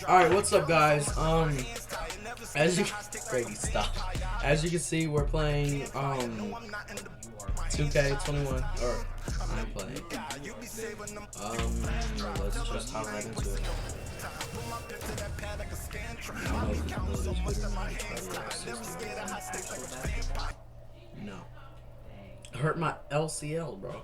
All right, what's up, guys? As you Grady, stop. As you can see, we're playing 2K21, or I'm playing. Let's just hop right into it. I don't know if this build is good or not. It's probably like 60. No. Hurt my LCL, bro.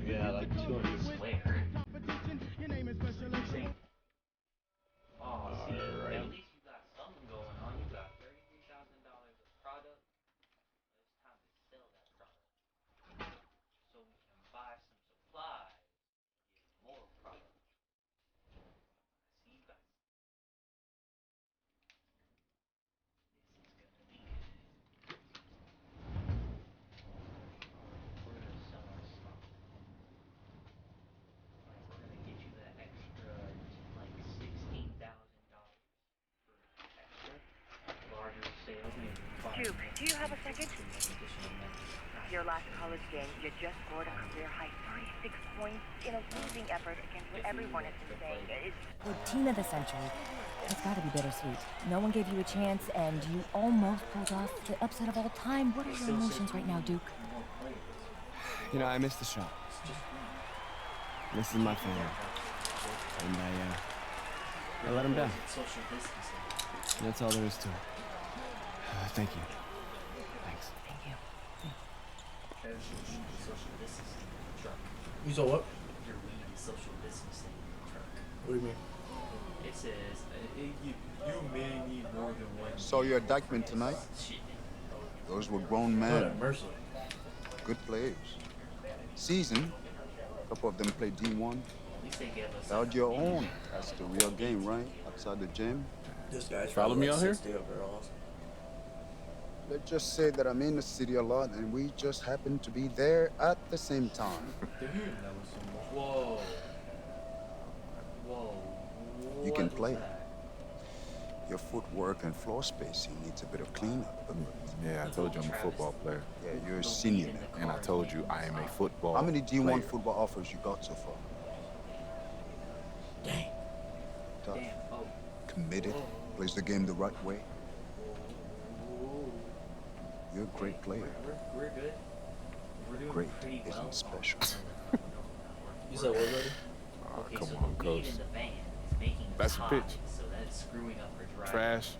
Yeah, like 200. Swear. Oh, see, Alright. at least you got something going on. You got $33,000 of product. It's time to sell that product so we can buy some supplies, get more product. See, you got this is gonna be good. We're gonna sell our stuff. Like, we're gonna get you that extra, like $16,000 for extra larger sales. Duke, do you have a second? Your last college game, you just scored a career-high 36 points in a losing effort against what everyone has been saying. It's The team of the century. It's gotta be bittersweet. No one gave you a chance, and you almost pulled off the upset of all time. What are your emotions right now, Duke? You know, I miss the shop. This is my family. And I let them down. That's all there is to it. Thank you. Thanks. Thank you. You saw what? Your weed is social distancing truck. What do you mean? It says you may need more than one. Saw your indictment tonight. Shit. Those were grown Lord men, have mercy. good players. Season, a couple of them play D1. At least they give us. Held your own. That's the real game, right? Outside the gym. This guy's Follow me out here? 60 overalls. Let's just say that I'm in the city a lot and we just happen to be there at the same time. Whoa. Whoa. You can What play. was that? Your footwork and floor spacing needs a bit of cleanup. Yeah, I told you I'm a football player. Yeah, you're a senior now. And I told you I am a football How many D1 player. football offers you got so far? Dang. Tough, Damn. Oh. committed, plays the game the right way. You're a great player. We're good. We're doing Great pretty well. isn't special. You said what, buddy? Okay, Come so on, the coach. weed in the van is making That's the hot, pitch. so that's screwing up her drive. Trash.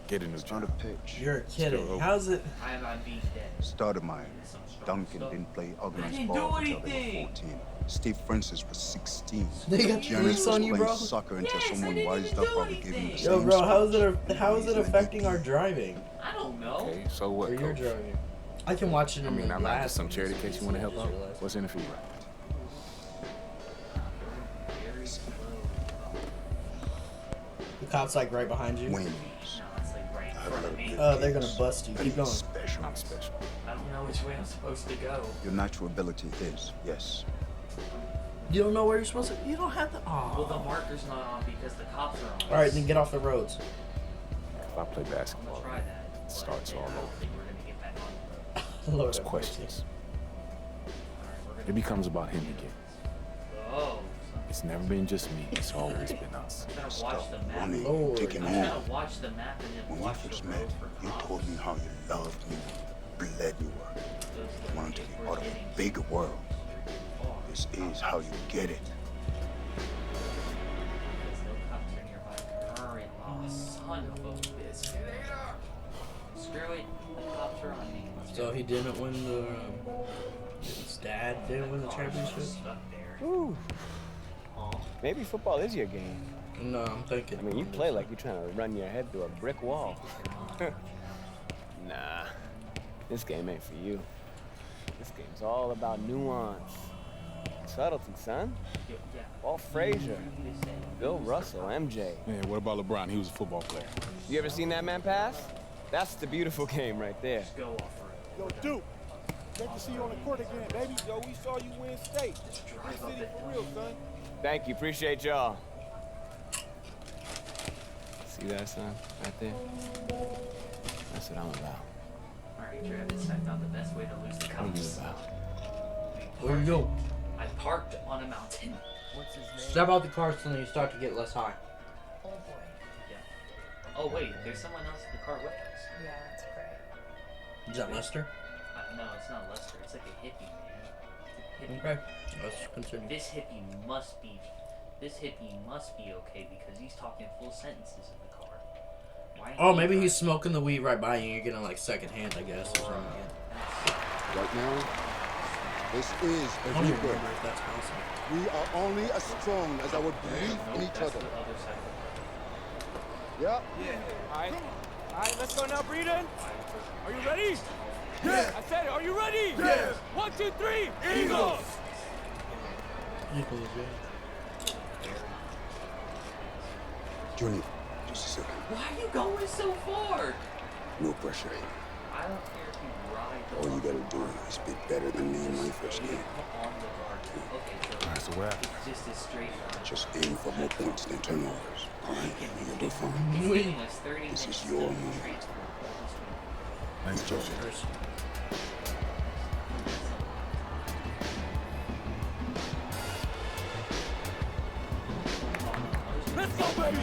Get a new It's not a job. pitch. You're kidding. over. How's it? I'm being dead. Stoudemire. Duncan didn't play organized didn't ball do until they anything. were 14. Steve Francis was 16. They got Giannis police was on you, playing bro? soccer until Yes, I someone didn't wised even up, do probably gave him the anything. same Yo, bro, how's spot. it affecting our driving? I don't know. Okay, so Or what, your coach? driving? I can watch it in I mean, the I'm not glass just some and charity see case you want to help just out. realize. What's in it for you? Very slow. The cop's like right behind you. Wings. No, it's like right in front of me. Oh, they're gonna bust you. Keep going. Special. Not special. I don't know which way I'm supposed to go. Your natural ability is, yes. You don't know where you're supposed to. You don't have to. Well, the Oh. marker's not on because the cops are on. All right, then get off the roads. If I play I'm gonna basketball, try that. it starts all I don't over. think we're gonna get back on. Lord It's have questions. Alright, we're It gonna. becomes about him again. Oh, It's never been just me. It's always been us. I'm gonna watch Stop the map. running. Lord. Take him I'm home. gonna watch the map and then When we watch first the met, road for you cops. told me how you loved me, bled you were. Those Wanted to kids be were part of a getting bigger world. far. This is how you get it. There's no cops are nearby. Current law, son of a bitch. Screw it. The cops are on me. Let's So he didn't win the. His dad didn't win the championship. Stuck there. Ooh. Maybe football is your game. No, I'm thinking. I mean, you play like you're trying to run your head through a brick wall. Nah, this game ain't for you. This game's all about nuance. Subtlety, son. Yeah. Walt Frazier, Bill Russell, MJ. Yeah, what about LeBron? He was a football player. You ever seen that man pass? That's the beautiful game right there. Just go off road. Yo, Duke, great to see you on the court again, baby. Yo, we saw you win state. Big city for real, son. Thank you, appreciate y'all. See that, son? Right there? That's what I'm about. Alright, Travis, I found the best way to lose the What are you cups. about? Where you go? I parked on a mountain. What's his name? Step out the car so you start to get less high. Yeah. Oh wait, there's someone else in the car with us. Yeah, that's great. Is that Lester? No, it's not Lester. It's like a hippie, man. It's a hippie. Okay. Let's continue. This hippie must be okay because he's talking full sentences in the car. Why Oh, ain't maybe he he's smoking the weed right by you and you're getting like second hand, I guess, or something. Right now, this is a I don't rebirth. remember if that's possible. We are only as strong as our belief in each That's other. the other side. Yeah. All right, let's go now, Breeden. Are you ready? Yeah. I said it. Are you ready? Yeah. 1, 2, 3. Eagles. Equals, yeah. Junior, just a second. Why are you going so far? No pressure. I don't care if you ride the All you gotta do is be better than me in my first game. on the guard. Okay, Alright, so what happened? it's just a straight line. Just aim for more points than turnovers. All right, you'll do fine. It's taking us 30 This minutes is your to moment. transfer. Nice job. Let's go, baby.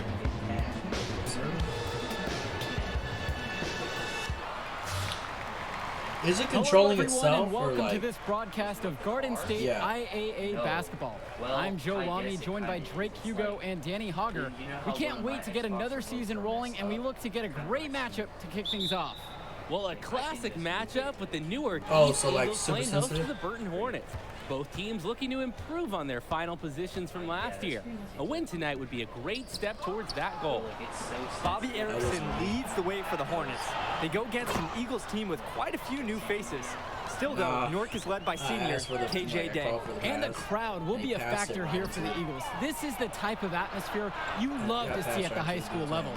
Is it controlling Hello, everyone, itself and or welcome to like? this broadcast of Garden State Yeah. IAA No. basketball. Well, I'm Joe I Lamy, guess it joined by kinda Drake is. Hugo Like, and Danny Hogger. you know We how one can't of wait my to get Xbox another controllers season rolling, and we look to get a great matchup to kick things off. Well, a classic matchup with the Newark Oh, East so, like, Eagles super playing host to sensitive? the Burton Hornets. Both teams looking to improve on their final positions from last year. A win tonight would be a great step towards that goal. Like, it's so Bobby sensitive. Erickson leads the way for the Hornets. They go against an Eagles team with quite a few new faces. Still, though, Nah. Newark is led by senior as for the- KJ like, I Day. call for the And the pass. crowd will They be a pass it factor right here into for the it. Eagles. This is the type of atmosphere you love Yeah, to pass see at the right high into school it. level.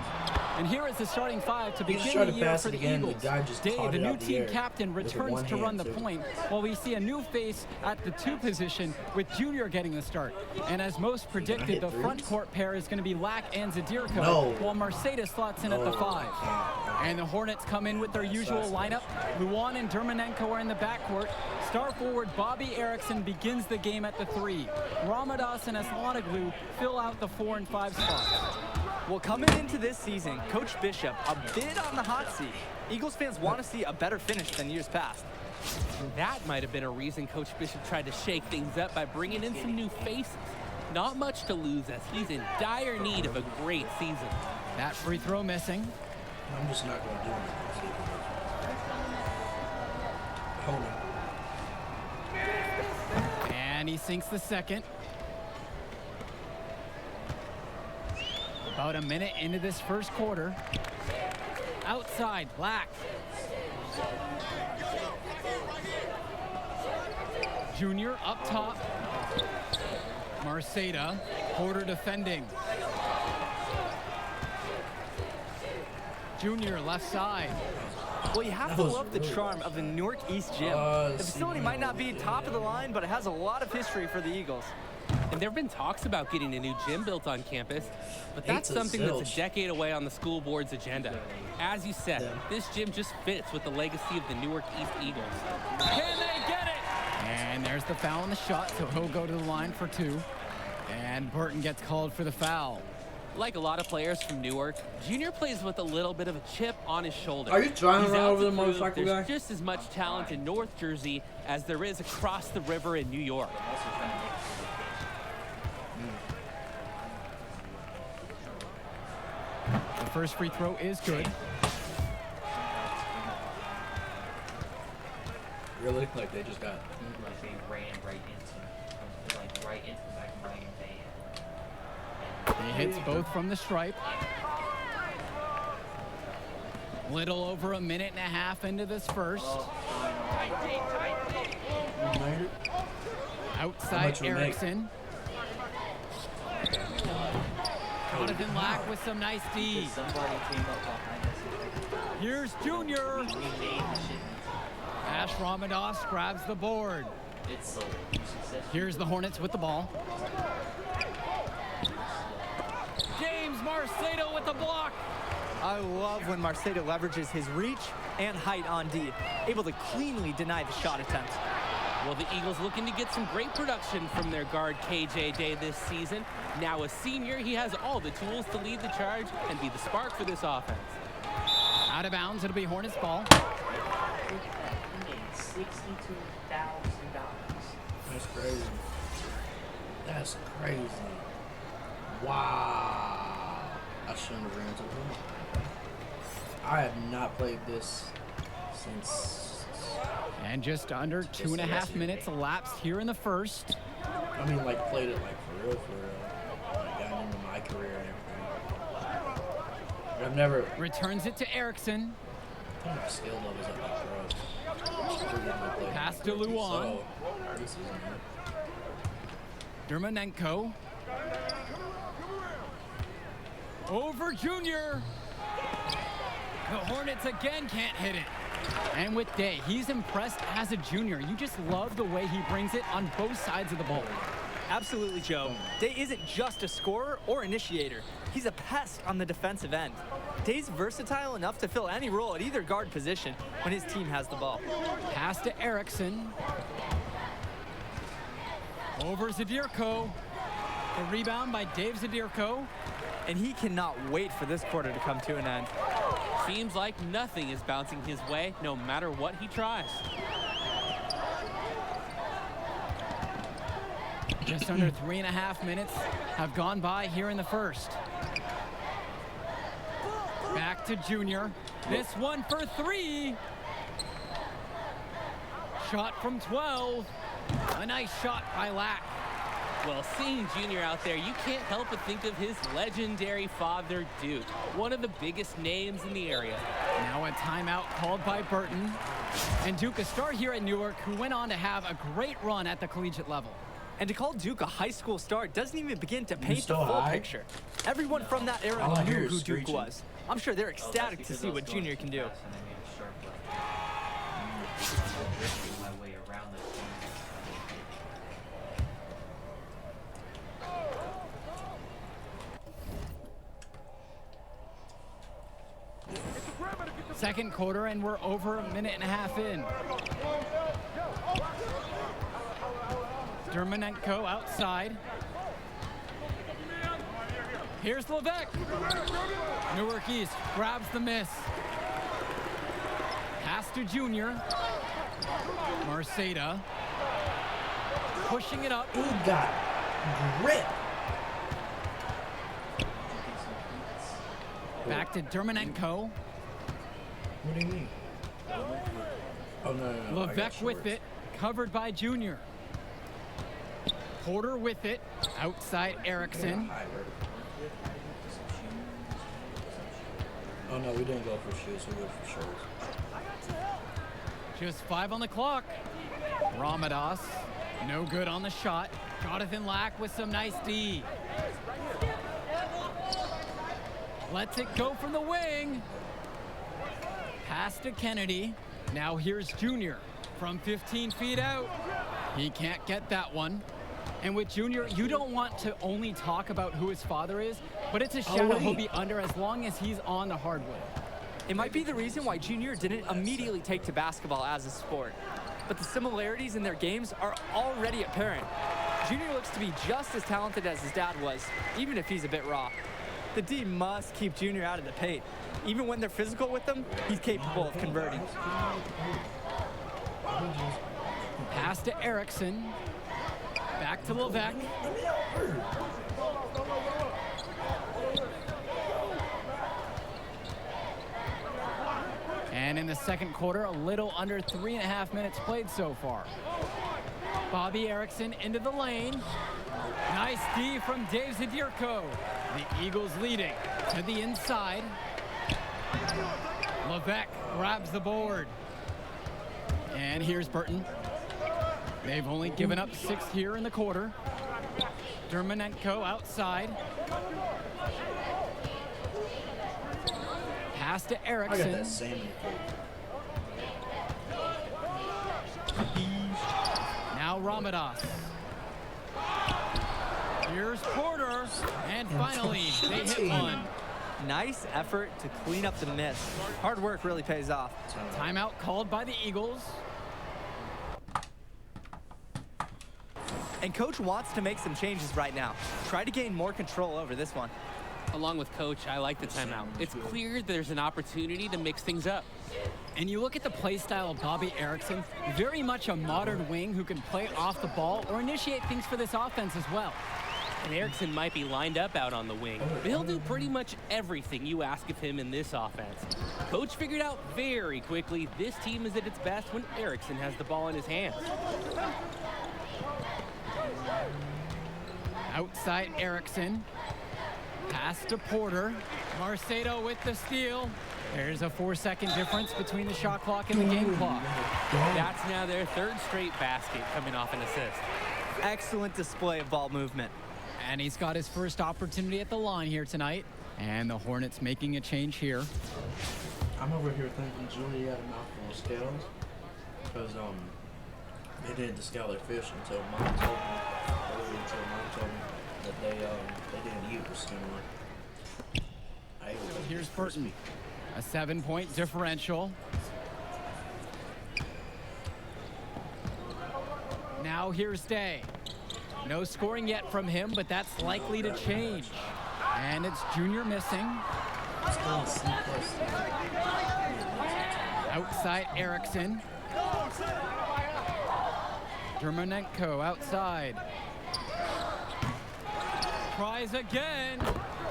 And here is the starting five to He just begin tried the to year pass for it the again, the Eagles. guy just Dave, caught the it new out the team air captain, with returns one to run hand, the too. point, while we see a new face at the 2 position with Junior getting the start. And as most predicted, the front court pair is going to be Lack and Zadirko, No. while Mercedes slots in at the 5. And the Hornets come in with their usual lineup. Luan and Dermanenko are in the backcourt. Star forward Bobby Erickson begins the game at the 3. Ramadas and Aslanoglu fill out the 4 and 5 spots. Well, coming into this season, Coach Bishop a bit on the hot seat. Eagles fans want to see a better finish than years past. That might have been a reason Coach Bishop tried to shake things up by bringing in some new faces. Not much to lose as he's in dire need of a great season. That free throw missing. I'm just not going to do anything. Hold on. And he sinks the second. About a minute into this first quarter. Outside, Black. Junior up top. Marceda, Porter defending. Junior left side. Well, you have That to was love the really charm of the Newark East Gym. The facility might not be top of the line, but it has a lot of history for the Eagles. And there have been talks about getting a new gym built on campus, but that's Hates a something that's zilch. a decade away on the school board's agenda. As you said, this gym just fits with the legacy of the Newark East Eagles. Can they get it? And there's the foul on the shot, so he'll go to the line for 2. And Burton gets called for the foul. Like a lot of players from Newark, Junior plays with a little bit of a chip on his shoulder. Are you trying to He's run out over the prove motorcycle there's guy? just as much talent in North Jersey as there is across the river in New York. The first free throw is good. Really? Like they just got. Like they ran right into the back of my van. He hits both from the stripe. Little over a minute and a half into this first. Outside much we make? Erickson. Jonathan Lack with some nice D. Somebody came up behind us. Here's Junior. We made the shit. Ash Ramadas grabs the board. It's sold. Here's the Hornets with the ball. James Marcedo with the block. I love when Marcedo leverages his reach and height on D, able to cleanly deny the shot attempt. Well, the Eagles looking to get some great production from their guard KJ Day this season. Now a senior, he has all the tools to lead the charge and be the spark for this offense. Out of bounds, it'll be Hornets ball. $62,000. That's crazy. That's crazy. Wow. I shouldn't have ran to him. I have not played this since. And just under 2.5 minutes elapsed here in the first. I mean, like, played it like for real, for real. Like, got into my career and everything. But I've never. Returns it to Erickson. I think my skill levels at that pro. Pass to Luan. Dermanenko. Over Junior. The Hornets again can't hit it. And with Day, he's impressed as a junior. You just love the way he brings it on both sides of the ball. Absolutely, Joe. Day isn't just a scorer or initiator. He's a pest on the defensive end. Day's versatile enough to fill any role at either guard position when his team has the ball. Pass to Erickson. Over Zadirko. The rebound by Dave Zadirko. And he cannot wait for this quarter to come to an end. Seems like nothing is bouncing his way, no matter what he tries. Just under 3.5 minutes have gone by here in the first. Back to Junior. This one for 3. Shot from 12. A nice shot by Lack. Well, seeing Junior out there, you can't help but think of his legendary father, Duke, one of the biggest names in the area. Now a timeout called by Burton. And Duke, a star here at Newark, who went on to have a great run at the collegiate level. And to call Duke a high school star doesn't even begin to paint the still full high? picture. Everyone from that era All I knew hear is who Duke screeching. was. I'm sure they're ecstatic to see what Junior can do. My way around this corner. Second quarter, and we're over 1.5 minutes in. Dermanenko outside. Here's Levesque. Newark East grabs the miss. Pass to Junior. Marceda. Pushing it up. Dude got grip. Back to Dermanenko. What do you mean? Oh, no. Levesque with it. Covered by Junior. Porter with it. Outside Erickson. Oh, no, we didn't go for shoes. We went for shirts. Just 5 on the clock. Ramadas, no good on the shot. Jonathan Lack with some nice D. Lets it go from the wing. Pass to Kennedy. Now here's Junior from 15 feet out. He can't get that one. And with Junior, you don't want to only talk about who his father is, but it's a shadow he'll be under as long as he's on the hardwood. It might be the reason why Junior didn't immediately take to basketball as a sport. But the similarities in their games are already apparent. Junior looks to be just as talented as his dad was, even if he's a bit raw. The D must keep Junior out of the paint. Even when they're physical with him, he's capable of converting. Pass to Erickson. Back to Levesque. And in the second quarter, a little under 3.5 minutes played so far. Bobby Erickson into the lane. Nice D from Dave Zadirko. The Eagles leading to the inside. Levesque grabs the board. And here's Burton. They've only given up 6 here in the quarter. Dermonenko outside. Pass to I got Erickson. that salmon food. Now Ramadas. Here's Porter. And finally, they hit one. Nice effort to clean up the miss. Hard work really pays off. Timeout called by the Eagles. And coach wants to make some changes right now. Try to gain more control over this one. Along with coach, I like the timeout. It's clear there's an opportunity to mix things up. And you look at the play style of Bobby Erickson, very much a modern wing who can play off the ball or initiate things for this offense as well. And Erickson might be lined up out on the wing, but he'll do pretty much everything you ask of him in this offense. Coach figured out very quickly this team is at its best when Erickson has the ball in his hands. Outside Erickson. Pass to Porter. Marcedo with the steal. There's a 4-second difference between the shot clock and the game clock. That's now their 3rd straight basket coming off an assist. Excellent display of ball movement. And he's got his first opportunity at the line here tonight. And the Hornets making a change here. I'm over here thinking Junior had a mouthful of scales because they didn't discount their fish until Mom told me that they didn't use similar. Here's Burton. A 7-point differential. Now here's Day. No scoring yet from him, but that's likely to change. And it's Junior missing. Outside Erickson. Dermonenko outside. Tries again.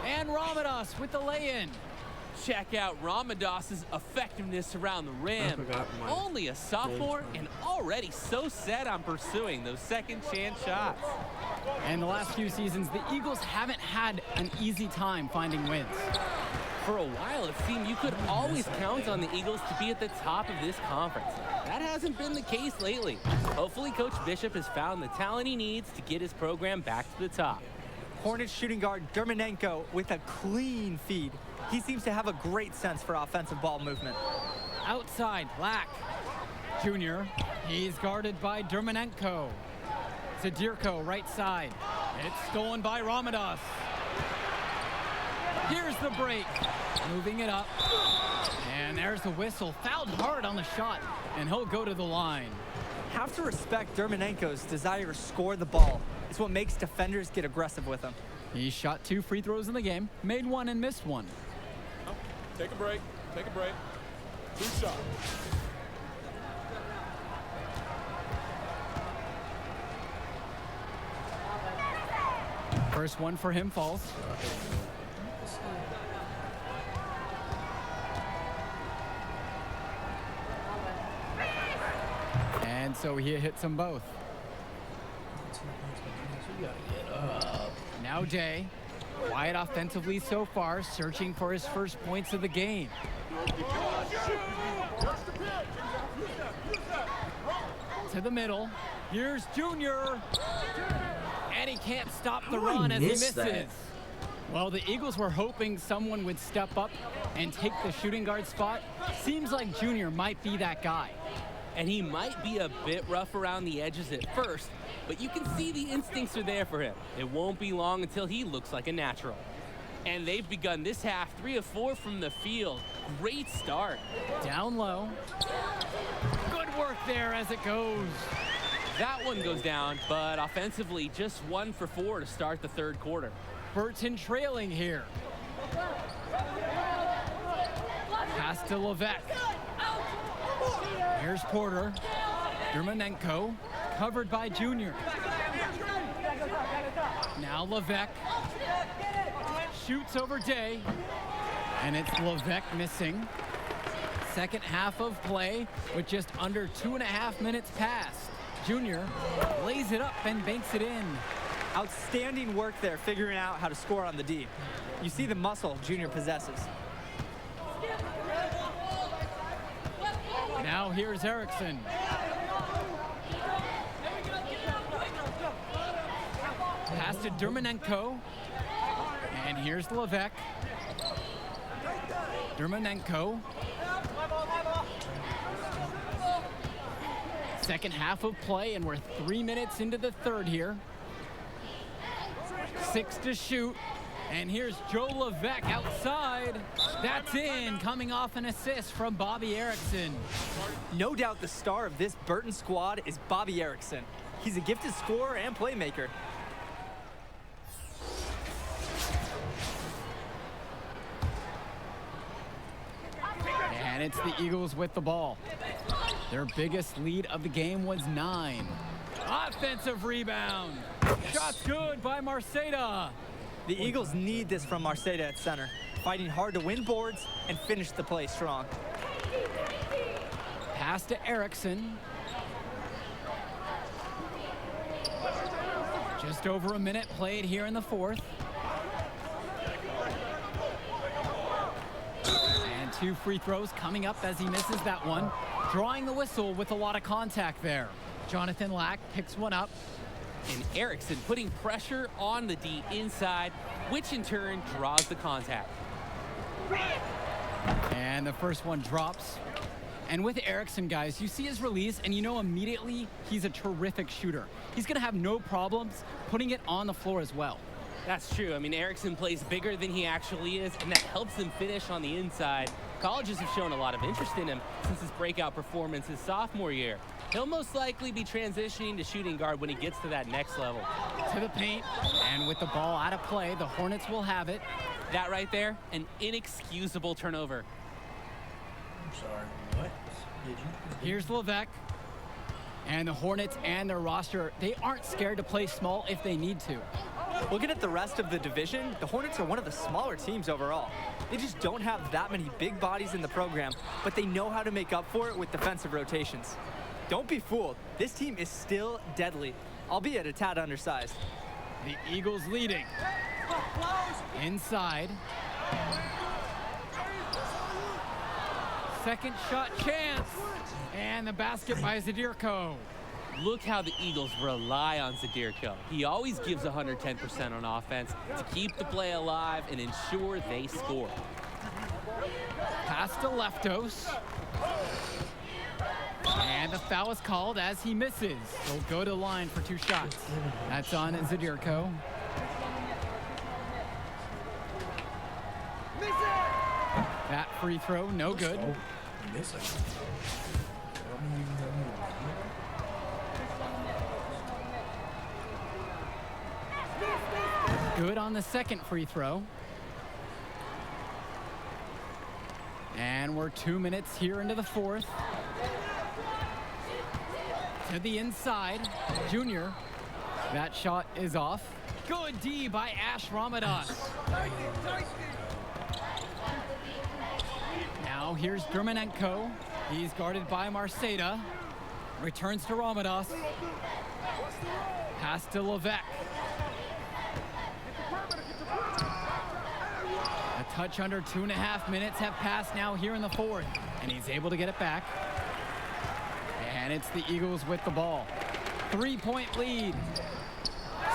And Ramadas with the lay-in. Check out Ramadas's effectiveness around the rim. Only a sophomore and already so set on pursuing those second chance shots. And the last few seasons, the Eagles haven't had an easy time finding wins. For a while, it seemed you could always count on the Eagles to be at the top of this conference. That hasn't been the case lately. Hopefully, Coach Bishop has found the talent he needs to get his program back to the top. Hornets shooting guard Dermonenko with a clean feed. He seems to have a great sense for offensive ball movement. Outside, Black. Junior, he's guarded by Dermonenko. Zadirko, right side. It's stolen by Ramadas. Here's the break. Moving it up. And there's the whistle. Fouled hard on the shot. And he'll go to the line. Have to respect Dermonenko's desire to score the ball. It's what makes defenders get aggressive with him. He shot 2 free throws in the game, made 1 and missed 1. Take a break. Take a break. 2 shots. First one for him falls. And so he hits them both. Now Day, quiet offensively so far, searching for his first points of the game. To the middle. Here's Junior. And he can't stop the run as he misses. Well, the Eagles were hoping someone would step up and take the shooting guard spot. Seems like Junior might be that guy. And he might be a bit rough around the edges at first, but you can see the instincts are there for him. It won't be long until he looks like a natural. And they've begun this half 3 of 4 from the field. Great start. Down low. Good work there as it goes. That one goes down, but offensively just 1 for 4 to start the 3rd quarter. Burton trailing here. Pass to Levesque. Here's Porter. Dermonenko, covered by Junior. Now Levesque. Shoots over Day. And it's Levesque missing. Second half of play with just under 2.5 minutes passed. Junior lays it up and banks it in. Outstanding work there figuring out how to score on the D. You see the muscle Junior possesses. Now here's Erickson. Pass to Dermanenko. And here's Levesque. Dermanenko. Second half of play, and we're 3 minutes into the third here. 6 to shoot. And here's Joe Levesque outside. That's in, coming off an assist from Bobby Erickson. No doubt the star of this Burton squad is Bobby Erickson. He's a gifted scorer and playmaker. And it's the Eagles with the ball. Their biggest lead of the game was 9. Offensive rebound. Shot's good by Marceda. The Eagles need this from Marceda at center, fighting hard to win boards and finish the play strong. Pass to Erickson. Just over a minute played here in the fourth. And 2 free throws coming up as he misses that one. Drawing the whistle with a lot of contact there. Jonathan Lack picks one up. And Erickson putting pressure on the D inside, which in turn draws the contact. And the first one drops. And with Erickson, guys, you see his release, and you know immediately he's a terrific shooter. He's going to have no problems putting it on the floor as well. That's true. I mean, Erickson plays bigger than he actually is, and that helps him finish on the inside. Colleges have shown a lot of interest in him since his breakout performance his sophomore year. He'll most likely be transitioning to shooting guard when he gets to that next level. To the paint, and with the ball out of play, the Hornets will have it. That right there, an inexcusable turnover. I'm sorry, what? Did you? Here's Levesque. And the Hornets and their roster, they aren't scared to play small if they need to. Looking at the rest of the division, the Hornets are one of the smaller teams overall. They just don't have that many big bodies in the program, but they know how to make up for it with defensive rotations. Don't be fooled. This team is still deadly, albeit a tad undersized. The Eagles leading. Inside. Second shot chance. And the basket by Zadirko. Look how the Eagles rely on Zadirko. He always gives 110% on offense to keep the play alive and ensure they score. Pass to Leftos. And the foul is called as he misses. He'll go to the line for 2 shots. That's on Zadirko. That free throw, no good. Good on the second free throw. And we're 2 minutes here into the fourth. To the inside, Junior. That shot is off. Good D by Ash Ramadas. Now here's Dermanenko. He's guarded by Marceda. Returns to Ramadas. Pass to Levesque. A touch under 2.5 minutes have passed now here in the fourth. And he's able to get it back. And it's the Eagles with the ball. 3-point lead.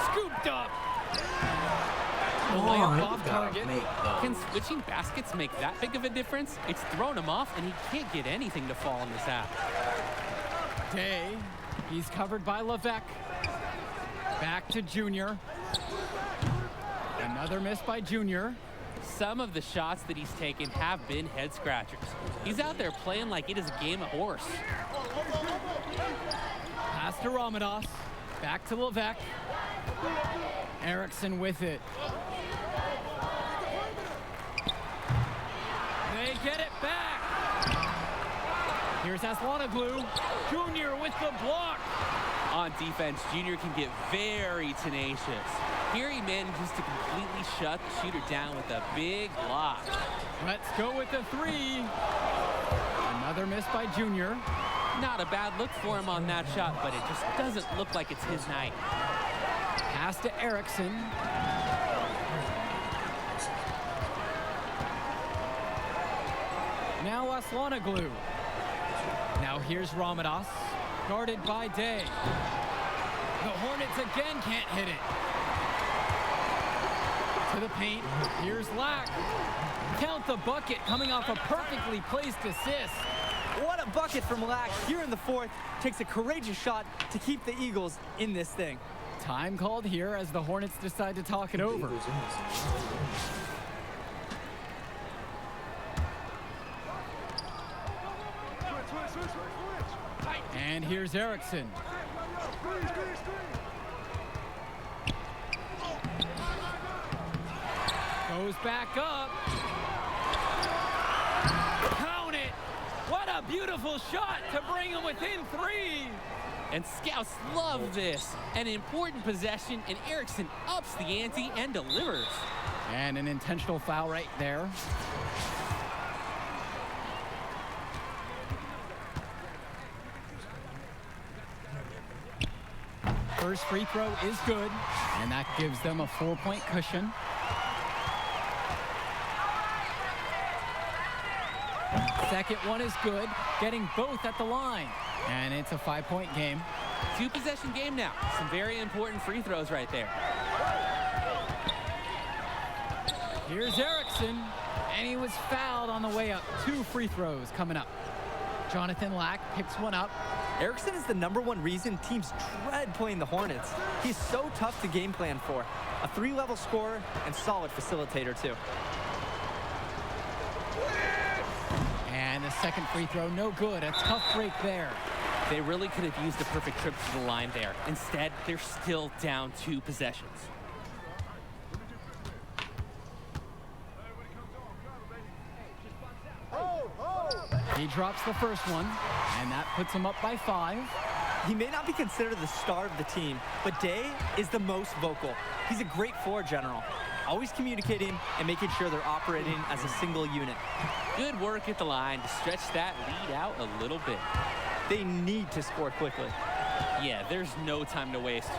Scooped up. Layup off target. Can switching baskets make that big of a difference? It's thrown him off, and he can't get anything to fall in this half. Day. He's covered by Levesque. Back to Junior. Another miss by Junior. Some of the shots that he's taken have been head scratchers. He's out there playing like it is a game of horse. Pass to Ramadas. Back to Levesque. Erickson with it. They get it back. Here's Aslanoglu. Junior with the block. On defense, Junior can get very tenacious. Here he manages to completely shut the shooter down with a big block. Let's go with the 3. Another miss by Junior. Not a bad look for him on that shot, but it just doesn't look like it's his night. Pass to Erickson. Now Aslanoglu. Now here's Ramadas, guarded by Day. The Hornets again can't hit it. To the paint. Here's Lack. Count the bucket coming off a perfectly placed assist. What a bucket from Lack here in the fourth. Takes a courageous shot to keep the Eagles in this thing. Time called here as the Hornets decide to talk it over. And here's Erickson. Goes back up. Count it! What a beautiful shot to bring him within 3. And scouts love this. An important possession, and Erickson ups the ante and delivers. And an intentional foul right there. First free throw is good, and that gives them a 4-point cushion. Second one is good, getting both at the line. And it's a 5-point game. 2-possession game now. Some very important free throws right there. Here's Erickson, and he was fouled on the way up. 2 free throws coming up. Jonathan Lack picks one up. Erickson is the #1 reason teams dread playing the Hornets. He's so tough to game plan for. A 3-level scorer and solid facilitator, too. And the second free throw, no good. A tough break there. They really could have used a perfect trip to the line there. Instead, they're still down 2 possessions. He drops the first one, and that puts him up by 5. He may not be considered the star of the team, but Day is the most vocal. He's a great floor general, always communicating and making sure they're operating as a single unit. Good work at the line to stretch that lead out a little bit. They need to score quickly. Yeah, there's no time to waste.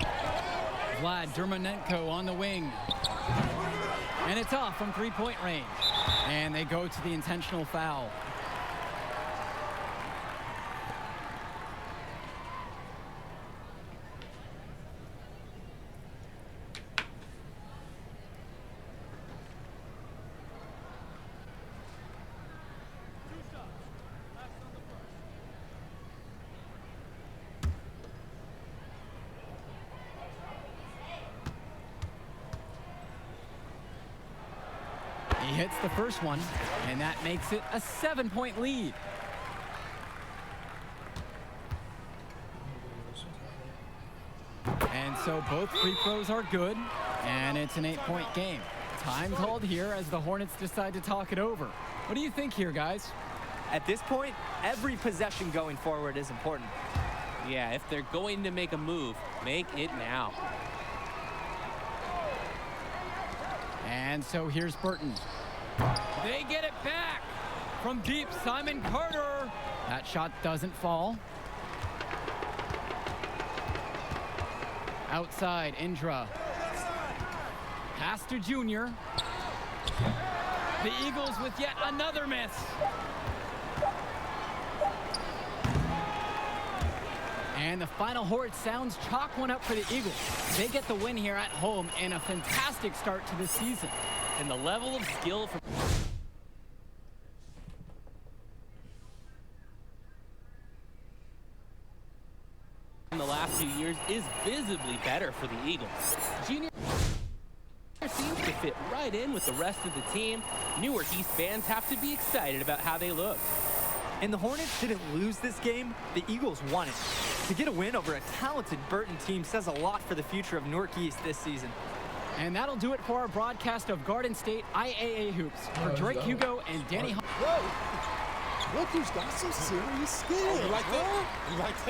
Vlad Dermanenko on the wing. And it's off from 3-point range. And they go to the intentional foul. He hits the first one, and that makes it a 7-point lead. And so both free throws are good, and it's an 8-point game. Time called here as the Hornets decide to talk it over. What do you think here, guys? At this point, every possession going forward is important. Yeah, if they're going to make a move, make it now. And so here's Burton. They get it back from deep. Simon Carter. That shot doesn't fall. Outside, Indra. Pass to Junior. The Eagles with yet another miss. And the final horn sounds chalk one up for the Eagles. They get the win here at home and a fantastic start to the season. And the level of skill from in the last few years is visibly better for the Eagles. Junior seems to fit right in with the rest of the team. Newark East fans have to be excited about how they look. And the Hornets didn't lose this game, the Eagles won it. To get a win over a talented Burton team says a lot for the future of Newark East this season. And that'll do it for our broadcast of Garden State IAA Hoops. For Drake Hugo and Danny Look who's got some serious skills. Oh, you like that? You like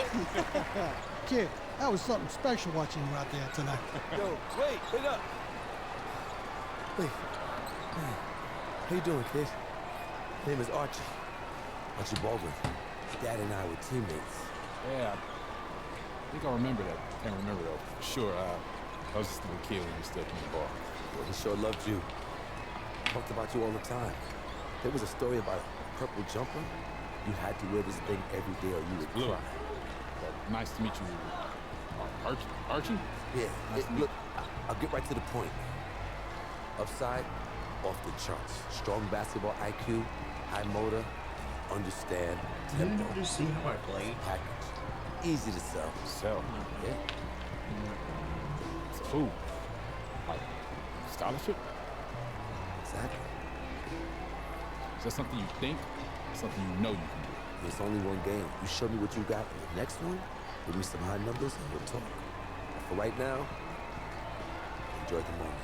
that? Kid, that was something special watching you out there tonight. Yo, wait up. Wait. How you doing, kid? My name is Archie. Archie Baldwin. Dad and I were teammates. Yeah, I think I remember that. Can't remember though. For sure, I was just a little kid when you was stepping the ball. Well, he sure loved you. Talked about you all the time. There was a story about a purple jumper. You had to wear this thing every day or you would cry. Nice to meet you. Archie? Yeah. Nice to meet Look, I'll get right to the point. Upside, off the charts. Strong basketball IQ, high motor, understand, tempo. Did you see how I played? Package. Easy to sell. Sell. Yeah. It's food. Like, scholarship? Exactly. Is that something you think? Something you know you can do? It's only one game. You show me what you got in the next one, give me some high numbers, and we'll talk. For right now, enjoy the moment.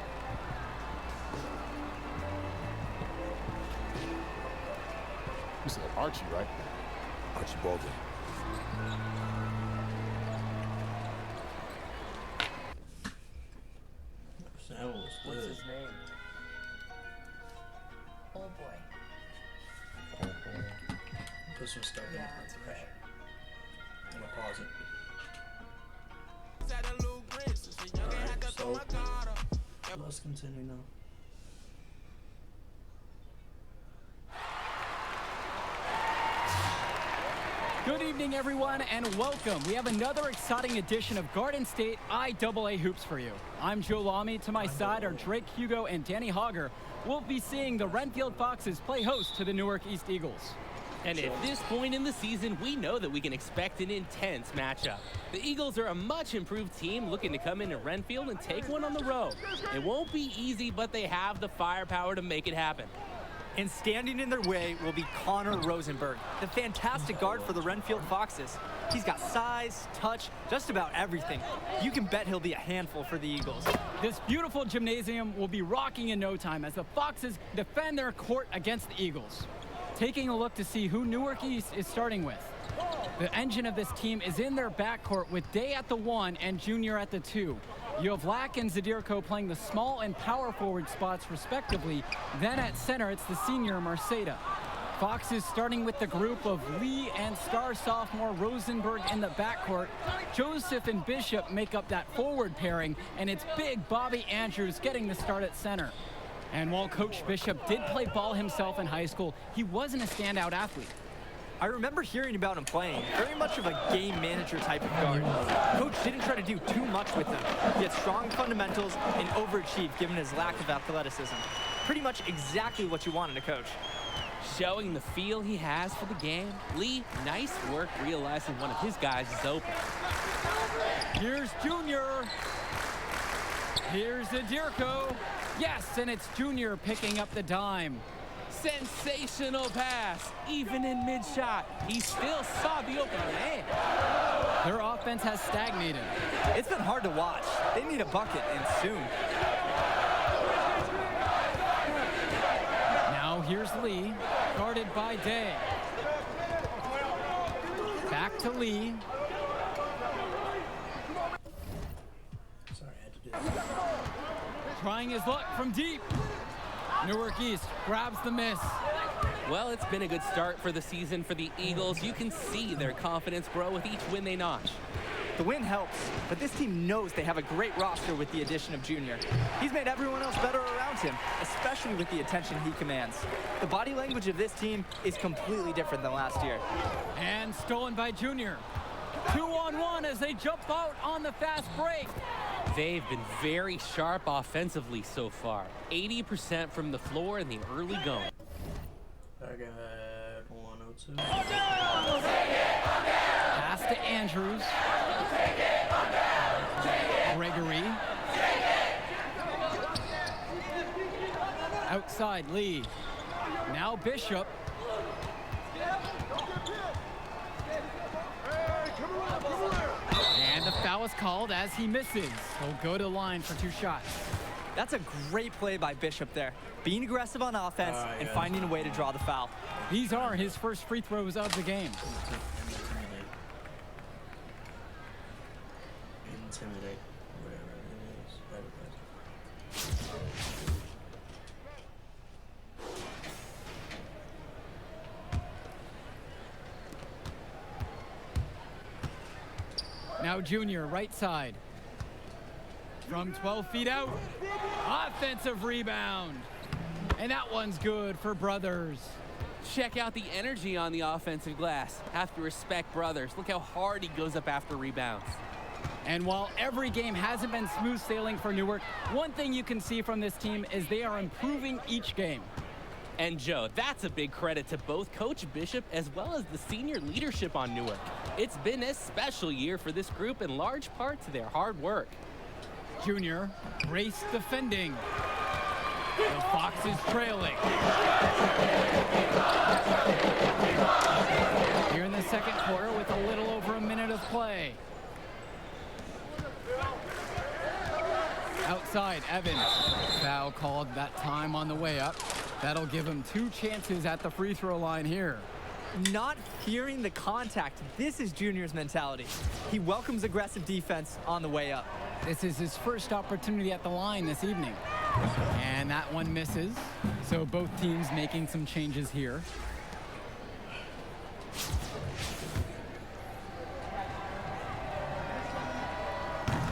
You said Archie, right? Archie Baldwin. That was What's good. his name? Oh boy. Put some stuff in. Right. I'm gonna pause it. Alright, so let's continue now. Good evening, everyone, and welcome. We have another exciting edition of Garden State IAA Hoops for you. I'm Joe Lamy. To my side are Drake Hugo and Danny Hogger. We'll be seeing the Renfield Foxes play host to the Newark East Eagles. And at this point in the season, we know that we can expect an intense matchup. The Eagles are a much improved team looking to come into Renfield and take one on the road. It won't be easy, but they have the firepower to make it happen. And standing in their way will be Connor Rosenberg, the fantastic guard for the Renfield Foxes. He's got size, touch, just about everything. You can bet he'll be a handful for the Eagles. This beautiful gymnasium will be rocking in no time as the Foxes defend their court against the Eagles. Taking a look to see who Newark East is starting with. The engine of this team is in their backcourt with Day at the 1 and Junior at the 2. You have Lack and Zadirko playing the small and power forward spots respectively. Then at center, it's the senior Marceda. Foxes starting with the group of Lee and star sophomore Rosenberg in the backcourt. Joseph and Bishop make up that forward pairing, and it's big Bobby Andrews getting the start at center. And while Coach Bishop did play ball himself in high school, he wasn't a standout athlete. I remember hearing about him playing, very much of a game manager type of guard. Coach didn't try to do too much with him. He had strong fundamentals and overachieved given his lack of athleticism. Pretty much exactly what you want in a coach. Showing the feel he has for the game, Lee, nice work realizing one of his guys is open. Here's Junior. Here's Zadirko. Yes, and it's Junior picking up the dime. Sensational pass, even in mid-shot. He still saw the open man. Their offense has stagnated. It's been hard to watch. They need a bucket, and soon. Now here's Lee, guarded by Day. Back to Lee. Sorry, I had to do that. Trying his luck from deep. Newark East grabs the miss. Well, it's been a good start for the season for the Eagles. You can see their confidence grow with each win they notch. The win helps, but this team knows they have a great roster with the addition of Junior. He's made everyone else better around him, especially with the attention he commands. The body language of this team is completely different than last year. And stolen by Junior. 2-on-1 as they jump out on the fast break. They've been very sharp offensively so far. 80% from the floor in the early going. I got 102. Pass to Andrews. Gregory. Outside Lee. Now Bishop. And the foul is called as he misses. He'll go to the line for 2 shots. That's a great play by Bishop there. Being aggressive on offense and finding a way to draw the foul. These are his first free throws of the game. Intimidate. Whatever it is. Now Junior, right side. From 12 feet out. Offensive rebound. And that one's good for Brothers. Check out the energy on the offensive glass. Have to respect Brothers. Look how hard he goes up after rebounds. And while every game hasn't been smooth sailing for Newark, one thing you can see from this team is they are improving each game. And Joe, that's a big credit to both Coach Bishop as well as the senior leadership on Newark. It's been a special year for this group in large part to their hard work. Junior, race defending. The Foxes trailing. Here in the second quarter with a little over a minute of play. Outside, Evans. Foul called that time on the way up. That'll give him 2 chances at the free throw line here. Not fearing the contact. This is Junior's mentality. He welcomes aggressive defense on the way up. This is his first opportunity at the line this evening. And that one misses. So both teams making some changes here.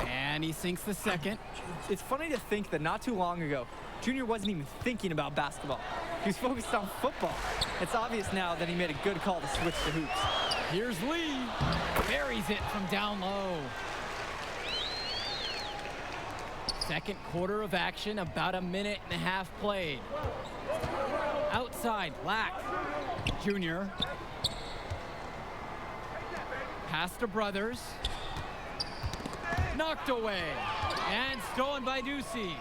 And he sinks the second. It's funny to think that not too long ago, Junior wasn't even thinking about basketball. He was focused on football. It's obvious now that he made a good call to switch to hoops. Here's Lee. Buries it from down low. Second quarter of action, about a minute and a half played. Outside, Lack. Junior. Pass to Brothers. Knocked away. And stolen by Ducey.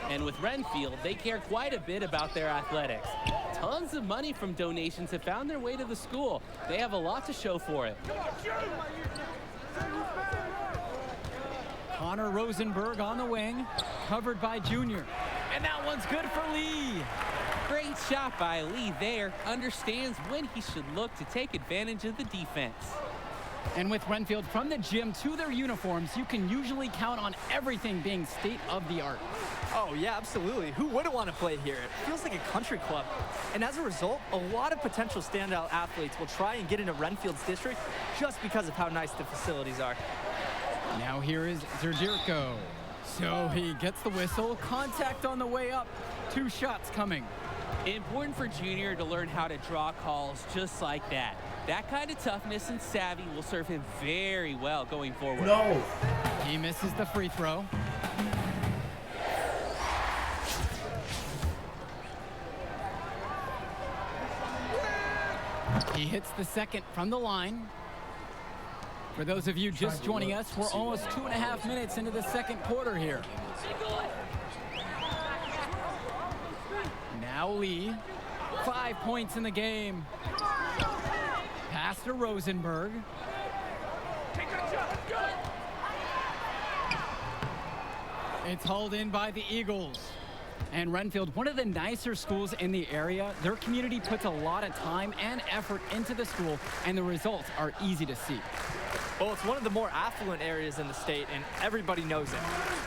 And with Renfield, they care quite a bit about their athletics. Tons of money from donations have found their way to the school. They have a lot to show for it. Connor Rosenberg on the wing, covered by Junior. And that one's good for Lee. Great shot by Lee there. Understands when he should look to take advantage of the defense. And with Renfield from the gym to their uniforms, you can usually count on everything being state of the art. Oh, yeah, absolutely. Who wouldn't want to play here? It feels like a country club. And as a result, a lot of potential standout athletes will try and get into Renfield's district just because of how nice the facilities are. Now here is Zerdirko. So he gets the whistle. Contact on the way up. 2 shots coming. Important for Junior to learn how to draw calls just like that. That kind of toughness and savvy will serve him very well going forward. No! He misses the free throw. He hits the second from the line. For those of you just joining us, we're almost 2.5 minutes into the second quarter here. Now Lee, 5 points in the game. Pass to Rosenberg. It's hauled in by the Eagles. And Renfield, one of the nicer schools in the area, their community puts a lot of time and effort into the school, and the results are easy to see. Well, it's one of the more affluent areas in the state, and everybody knows it.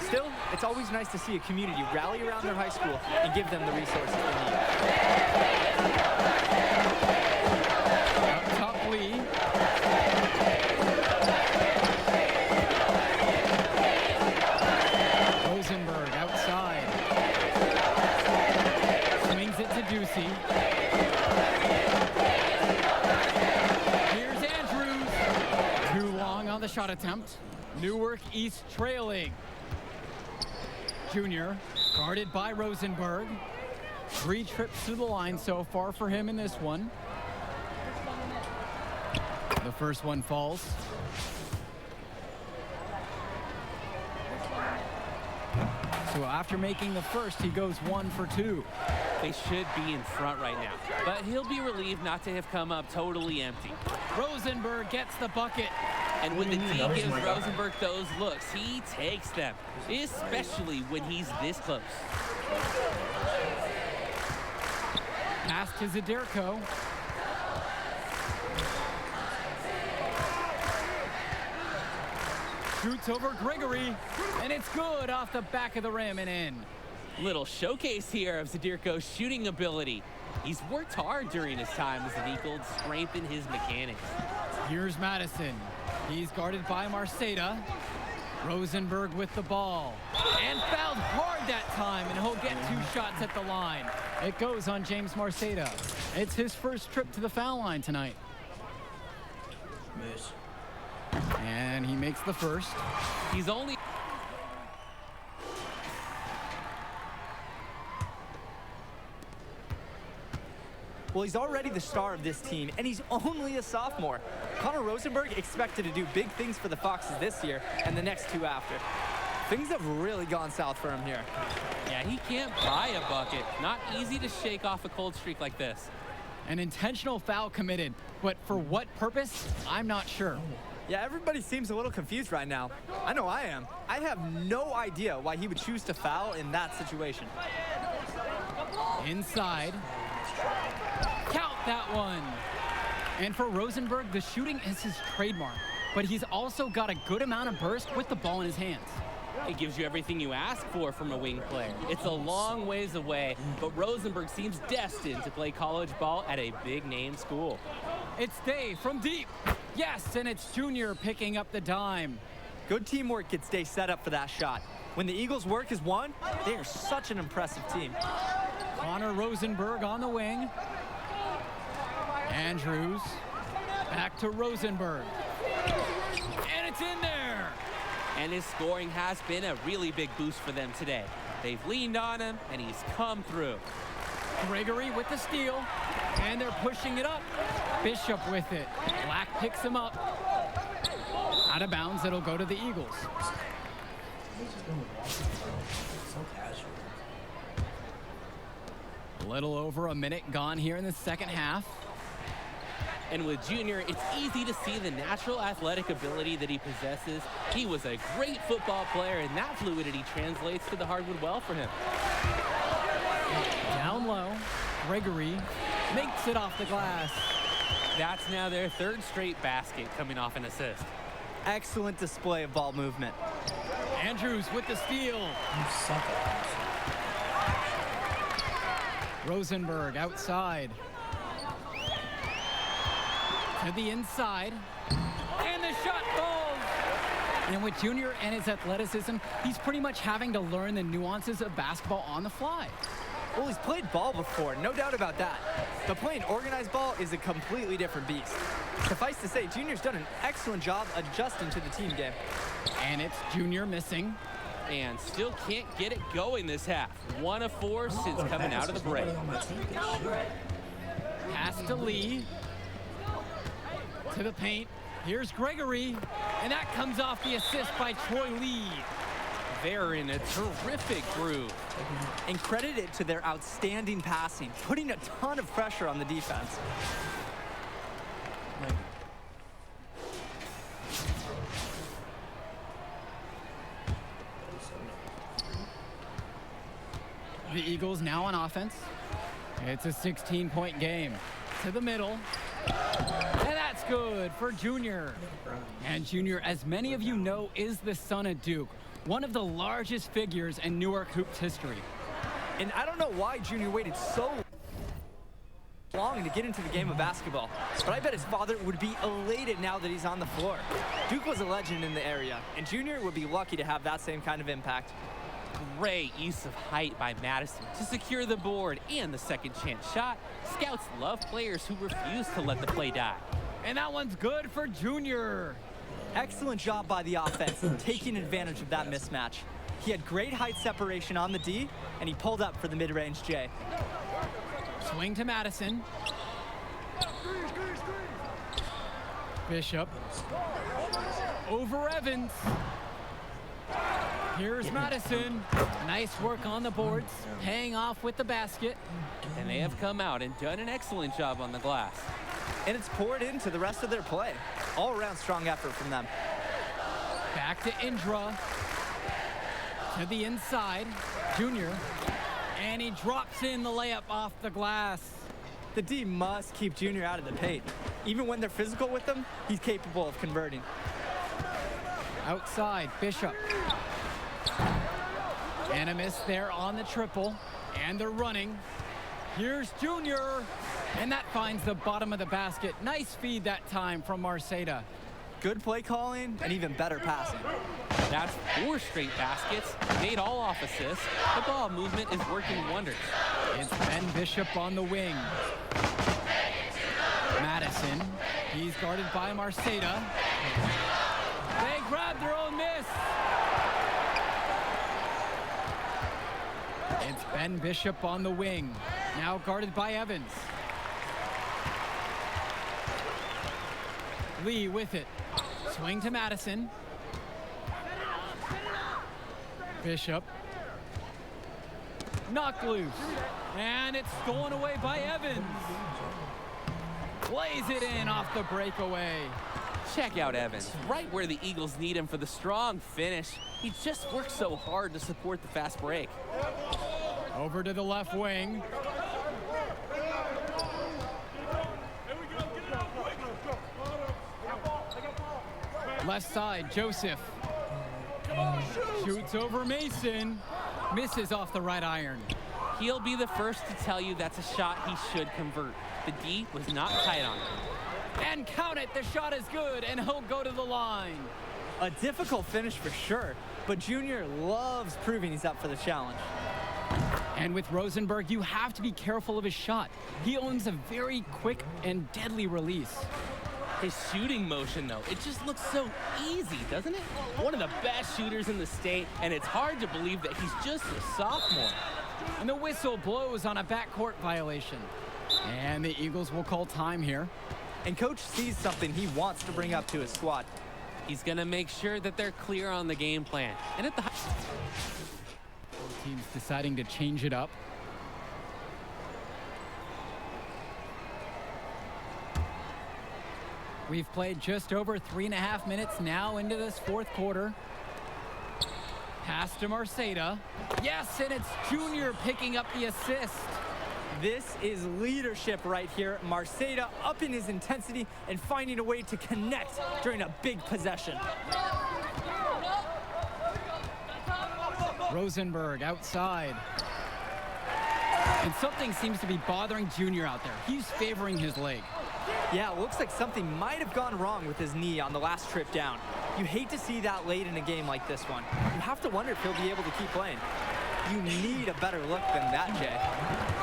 Still, it's always nice to see a community rally around their high school and give them the resources they need. Up top, Lee. Rosenberg outside. Swings it to Ducey. Here's Andrews. Too long on the shot attempt. Newark East trailing. Junior, guarded by Rosenberg. 3 trips to the line so far for him in this one. The first one falls. So after making the first, he goes 1 for 2. They should be in front right now, but he'll be relieved not to have come up totally empty. Rosenberg gets the bucket. And when the D gives Rosenberg those looks, he takes them, especially when he's this close. Pass to Zerdirko. Shoots over Gregory, and it's good off the back of the rim and in. Little showcase here of Zerdirko's shooting ability. He's worked hard during his time as an Eagle to strengthen his mechanics. Here's Madison. He's guarded by Marceda. Rosenberg with the ball. And fouled hard that time, and he'll get 2 shots at the line. It goes on James Marceda. It's his first trip to the foul line tonight. Miss. And he makes the first. He's only... Well, he's already the star of this team, and he's only a sophomore. Connor Rosenberg expected to do big things for the Foxes this year and the next two after. Things have really gone south for him here. Yeah, he can't buy a bucket. Not easy to shake off a cold streak like this. An intentional foul committed, but for what purpose? I'm not sure. Yeah, everybody seems a little confused right now. I know I am. I have no idea why he would choose to foul in that situation. Inside. Count that one. And for Rosenberg, the shooting is his trademark, but he's also got a good amount of burst with the ball in his hands. It gives you everything you ask for from a wing player. It's a long ways away, but Rosenberg seems destined to play college ball at a big-name school. It's Day from deep. Yes, and it's Junior picking up the dime. Good teamwork could stay set up for that shot. When the Eagles' work is won, they are such an impressive team. Connor Rosenberg on the wing. Andrews. Back to Rosenberg. And it's in there. And his scoring has been a really big boost for them today. They've leaned on him, and he's come through. Gregory with the steal, and they're pushing it up. Bishop with it. Black picks him up. Out of bounds, it'll go to the Eagles. So casual. A little over a minute gone here in the second half. And with Junior, it's easy to see the natural athletic ability that he possesses. He was a great football player, and that fluidity translates to the hardwood well for him. Down low, Gregory makes it off the glass. That's now their third straight basket coming off an assist. Excellent display of ball movement. Andrews with the steal. You suck at Rosenberg outside. To the inside. And the shot falls. And with Junior and his athleticism, he's pretty much having to learn the nuances of basketball on the fly. Well, he's played ball before, no doubt about that. But playing organized ball is a completely different beast. Suffice to say, Junior's done an excellent job adjusting to the team game. And it's Junior missing. And still can't get it going this half. 1 of 4 since coming out of the break. Pass to Lee. To the paint. Here's Gregory. And that comes off the assist by Troy Lee. They're in a terrific groove. And credit it to their outstanding passing, putting a ton of pressure on the defense. The Eagles now on offense. It's a 16-point game. To the middle. And that's good for Junior. And Junior, as many of you know, is the son of Duke, one of the largest figures in Newark hoops history. And I don't know why Junior waited so long to get into the game of basketball, but I bet his father would be elated now that he's on the floor. Duke was a legend in the area, and Junior would be lucky to have that same kind of impact. Great use of height by Madison to secure the board and the second chance shot. Scouts love players who refuse to let the play die. And that one's good for Junior. Excellent job by the offense in taking advantage of that mismatch. He had great height separation on the D, and he pulled up for the mid-range J. Swing to Madison. Bishop. Over Evans. Here's Madison. Nice work on the boards, paying off with the basket. And they have come out and done an excellent job on the glass. And it's poured into the rest of their play. All-around strong effort from them. Back to Indra. To the inside, Junior. And he drops in the layup off the glass. The D must keep Junior out of the paint. Even when they're physical with him, he's capable of converting. Outside, Bishop. And a miss there on the triple. And they're running. Here's Junior. And that finds the bottom of the basket. Nice feed that time from Marceda. Good play calling and even better passing. That's 4 straight baskets, made all off assists. The ball movement is working wonders. It's Ben Bishop on the wing. Madison, he's guarded by Marceda. They grab their own miss. It's Ben Bishop on the wing, now guarded by Evans. Lee with it. Swing to Madison. Bishop. Knocked loose. And it's stolen away by Evans. Plays it in off the breakaway. Check out Evans, right where the Eagles need him for the strong finish. He just works so hard to support the fast break. Over to the left wing. Left side, Joseph. Shoots over Mason. Misses off the right iron. He'll be the first to tell you that's a shot he should convert. The D was not tight on him. And count it, the shot is good, and he'll go to the line. A difficult finish for sure, but Junior loves proving he's up for the challenge. And with Rosenberg, you have to be careful of his shot. He owns a very quick and deadly release. His shooting motion, though, it just looks so easy, doesn't it? One of the best shooters in the state, and it's hard to believe that he's just a sophomore. And the whistle blows on a backcourt violation. And the Eagles will call time here. And coach sees something he wants to bring up to his squad. He's gonna make sure that they're clear on the game plan. And at the both teams deciding to change it up. We've played just over 3.5 minutes now into this fourth quarter. Pass to Marceda. Yes, and it's Junior picking up the assist. This is leadership right here. Marceda upping his intensity and finding a way to connect during a big possession. Rosenberg outside. And something seems to be bothering Junior out there. He's favoring his leg. Yeah, it looks like something might have gone wrong with his knee on the last trip down. You hate to see that late in a game like this one. You have to wonder if he'll be able to keep playing. You need a better look than that, Jay.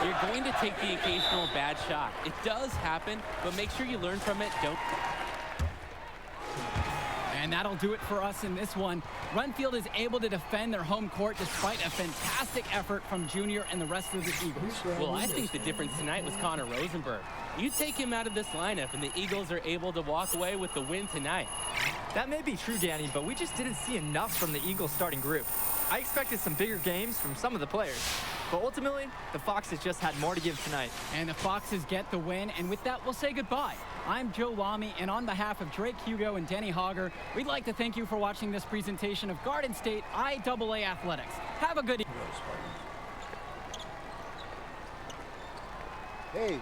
You're going to take the occasional bad shot. It does happen, but make sure you learn from it. Don't. And that'll do it for us in this one. Renfield is able to defend their home court despite a fantastic effort from Junior and the rest of the Eagles. Well, I think the difference tonight was Connor Rosenberg. You take him out of this lineup, and the Eagles are able to walk away with the win tonight. That may be true, Danny, but we just didn't see enough from the Eagles starting group. I expected some bigger games from some of the players. But ultimately, the Foxes just had more to give tonight. And the Foxes get the win, and with that, we'll say goodbye. I'm Joe Lamy, and on behalf of Drake Hugo and Denny Hogger, we'd like to thank you for watching this presentation of Garden State IAA Athletics. Have a good evening. Hey,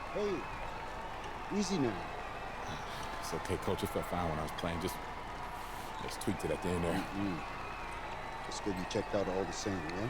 easy now. It's okay, Coach. It felt fine when I was playing. Just tweaked it at the end there. It's good you checked out all the same, yeah?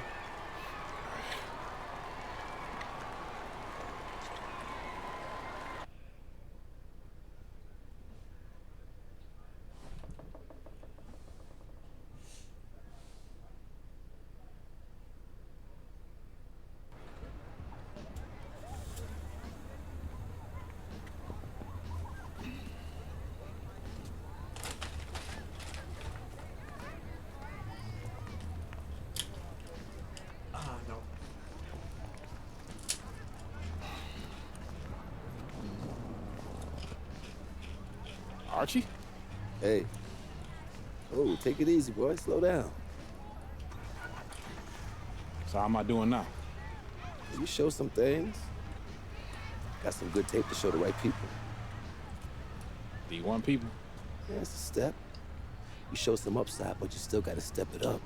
Archie? Hey. Oh, take it easy, boy. Slow down. So how am I doing now? You show some things. Got some good tape to show the right people. D1 people? Yeah, it's a step. You show some upside, but you still got to step it up.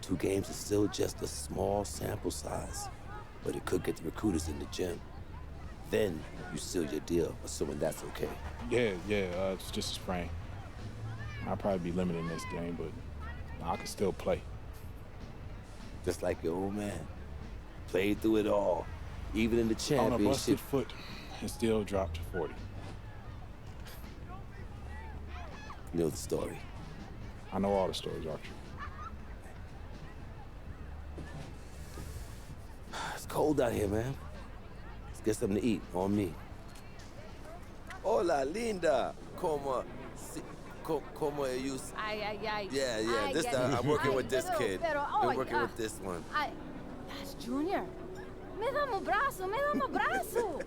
2 games is still just a small sample size, but it could get the recruiters in the gym. Then you seal your deal, assuming that's okay. Yeah, it's just a sprain. I'll probably be limited in this game, but I can still play. Just like your old man. Played through it all, even in the championship. On a busted foot, and still dropped 40. You know the story. I know all the stories, Archie. It's cold out here, man. Let's get something to eat, on me. Hola, linda. Como you... Ay. Yeah. I'm working with this kid. Been working with this one. Junior. Me dá um abraço, me dá um abraço.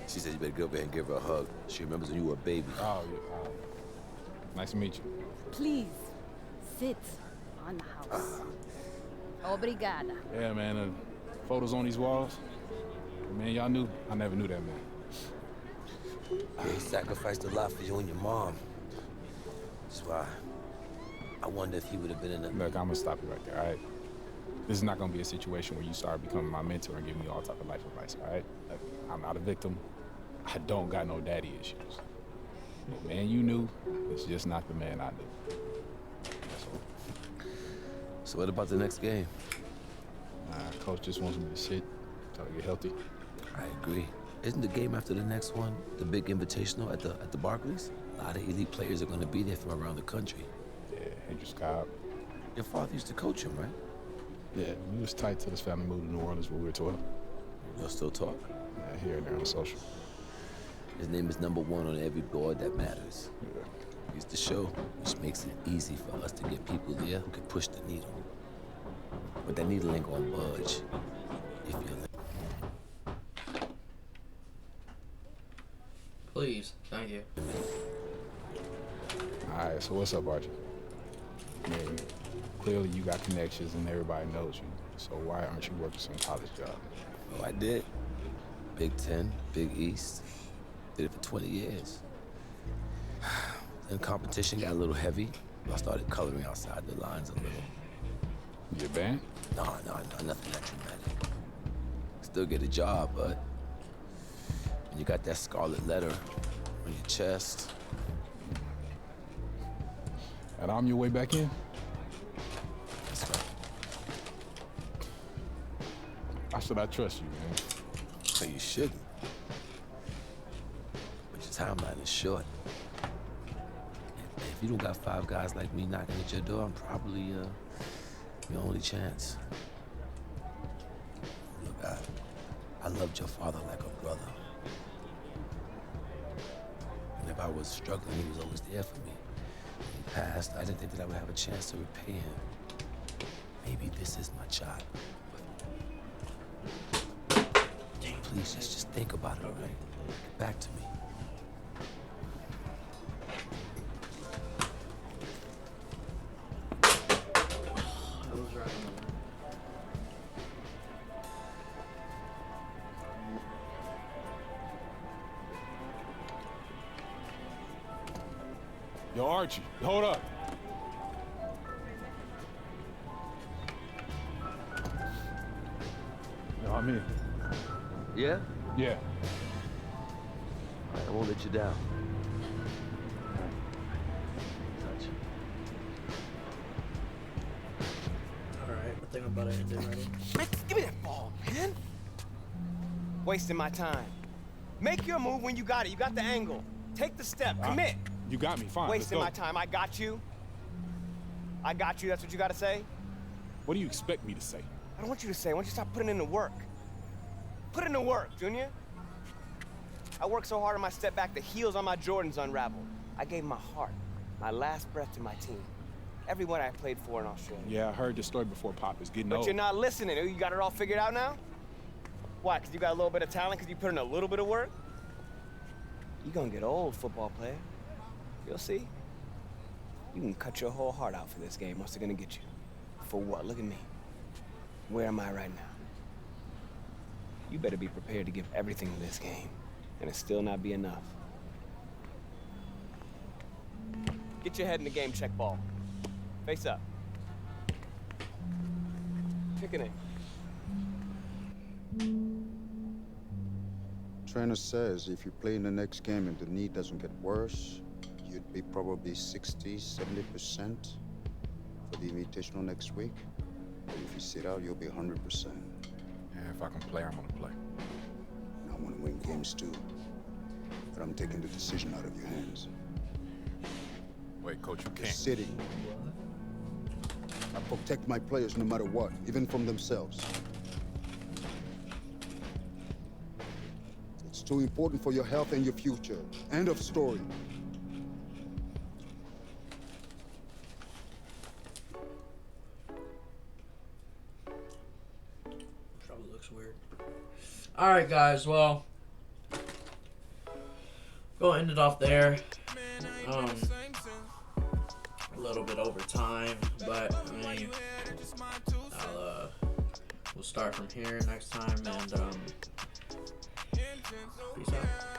She said you better go over there and give her a hug. She remembers when you were a baby. Oh, yeah. Nice to meet you. Please, sit on the house. Obrigada. Yeah, man. Photos on these walls. Man, y'all knew. I never knew that man. Yeah, he sacrificed a lot for you and your mom. That's why I wonder if he would have been in the... Look, I'm gonna stop you right there, all right? This is not gonna be a situation where you start becoming my mentor and giving me all type of life advice, all right? Look, I'm not a victim. I don't got no daddy issues. The man you knew is just not the man I knew. That's all. So what about the next game? Coach just wants me to sit until I get healthy. I agree. Isn't the game after the next one the big invitational at the Barclays? A lot of elite players are going to be there from around the country. Yeah, Hendrix Cobb. Your father used to coach him, right? Yeah, we was tight till his family moved to New Orleans when we were 12. You'll still talk? Yeah, here and there on the social. His name is #1 on every board that matters. Yeah. He's the show, which makes it easy for us to get people there who can push the needle. But that needle ain't gonna budge if you're... Please, thank you. All right, so what's up, Archie? I mean, clearly you got connections and everybody knows you. So why aren't you working some college job? Oh, I did. Big Ten, Big East. Did it for 20 years. Then competition got a little heavy. I started coloring outside the lines a little. You a band? No, nothing that dramatic. Still get a job, but when you got that scarlet letter on your chest. And I'm your way back in? That's right. Why should I trust you, man? So you shouldn't. But your timeline is short. If you don't got 5 guys like me knocking at your door, I'm probably your only chance. Look, I loved your father like a brother. And if I was struggling, he was always there for me. In the past, I didn't think that I would have a chance to repay him. Maybe this is my shot. Please, just think about it, all right? Get back to me. Yo, Archie, hold up. Yo, I'm in. Yeah? Yeah. I won't let you down. Alright, I think I'm about to end it already. Man, give me that ball, man. Wasting my time. Make your move when you got it. You got the angle. Take the step. Commit. You got me, fine. Wasting my let's go. time. I got you. I got you. That's what you got to say? What do you expect me to say? I don't want you to say. I want you to stop putting in the work. Put in the work, Junior. I worked so hard on my step back, the heels on my Jordans unraveled. I gave my heart, my last breath to my team. Everyone I played for in Australia. Yeah, I heard the story before, Pop. It's getting But old. you're not listening. You got it all figured out now? Why, because you got a little bit of talent because you put in a little bit of work? You're going to get old, football player. You'll see. You can cut your whole heart out for this game. What's it going to get you? For what? Look at me. Where am I right now? You better be prepared to give everything in this game, and it still not be enough. Get your head in the game, check ball. Face up. Chicken it. Trainer says if you play in the next game and the knee doesn't get worse, you'd be probably 60, 70% for the invitational next week. But if you sit out, you'll be 100%. Yeah, if I can play, I'm gonna play. And I want to win games too. But I'm taking the decision out of your hands. Wait, Coach, you You're can't. sitting. I protect my players no matter what, even from themselves. It's too important for your health and your future. End of story. it looks weird. Alright, guys, well, go end it off there. A little bit over time, but I mean, we'll start from here next time, and peace out.